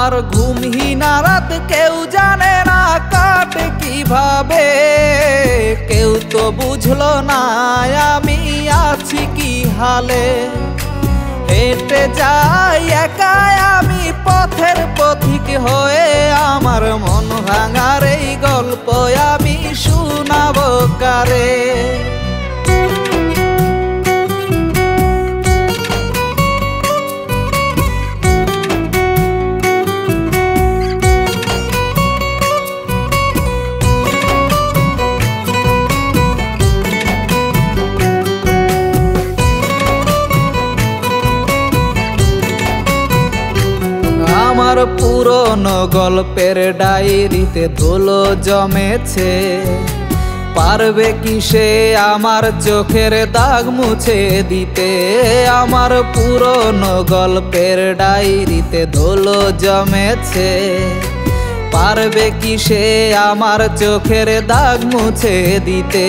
আমার ঘুমহীনা রাত কেউ জানে না কাটে কিভাবে, কেউ তো বুঝলো না আমি আছি কি হালে। হেঁটে যাই একাই আমি পথের পথিক হয়ে, আমার মন ভাঙার এই গল্প আমি শোনাবো কারে। আমার পুরনো গল্পের ডায়েরিতে ধুলো জমেছে, পারবে কি সে আমার চোখের দাগ মুছে দিতে। আমার পুরনো গল্পের ডায়েরিতে ধুলো জমেছে, পারবে কি সে আমার চোখের দাগ মুছে দিতে।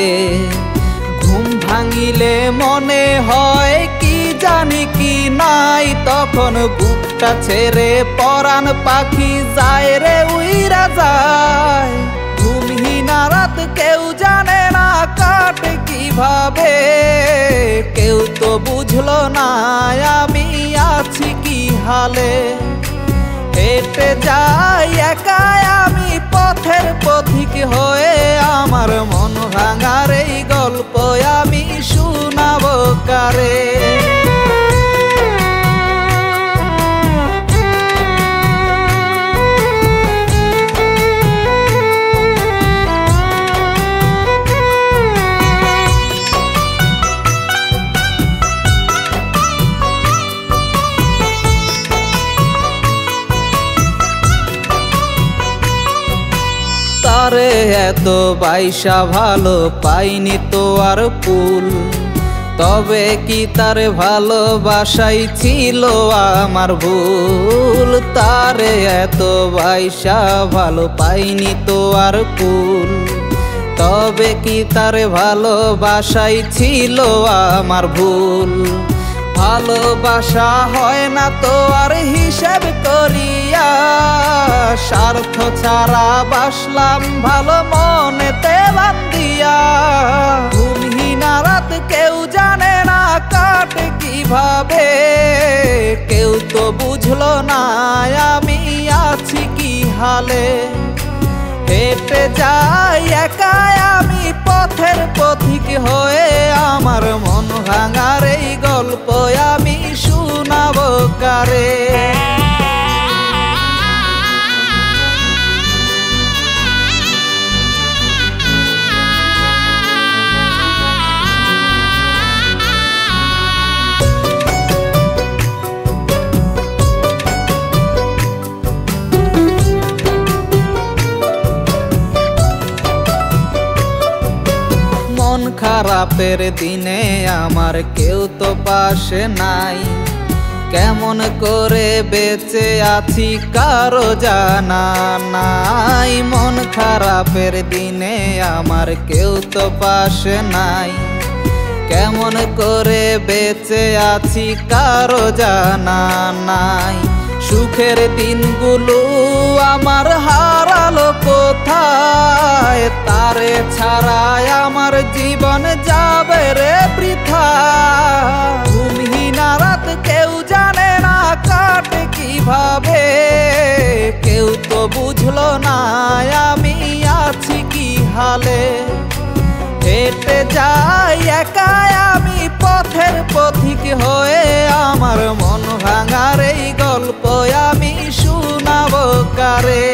ঘুম ভাঙিলে মনে হয় কি জানি কি নাই, তখন বুকটা ছেড়ে পরাণ পাখি যায় রে উইরা যায়। ঘুমহীনা রাত কেউ জানে না কাটে কিভাবে, কেউ তো বুঝলো না আমি আছি কি হালে। হেঁটে যাই একাই আমি পথের পথিক হয়ে, আমার মন ভাঙার এই গল্প আমি শোনাবো কারে। তারে এত বাইসা ভালো পাইনি তো আর ফুল, তবে কি তার ভালোবাসাই ছিল আমার ভুল। তারে এত বাইসা ভালো পাইনি তো আর ফুল, তবে কি তার ভালোবাসাই ছিল আমার ভুল। ভালোবাসা হয় না তো আর হিসেব করিয়া, স্বার্থ ছাড়া বাসলাম ভালো মনেতে বান্ধিয়া। ঘুমহীনা রাত কেউ জানে না কাটে কিভাবে, কেউ তো বুঝলো না আমি আছি কি হালে। হেঁটে যাই একাই আমি পথের পথিক হয়ে, আমার মন ভাঙার এই গল্প আমি শোনাবো কারে। মন খারাপের দিনে আমার কেউ তো পাশে নাই, কেমন করে বেঁচে আছি কারো জানা নাই। মন খারাপের দিনে আমার কেউ তো পাশে নাই, কেমন করে বেঁচে আছি কারো জানা নাই। সুখের দিনগুলো আমার হারালো কোথায়, তারে ছাড়াই আমার জীবন যাবে রে বৃথা। ঘুমহীনা রাত কেউ জানে না কাটে কিভাবে, কেউ তো বুঝলো না আমি আছি কি হালে। হেঁটে যাই একাই আমি পথের পথিক হয়ে, আমার মন ভাঙার এই গল্প আমি শোনাবো কারে।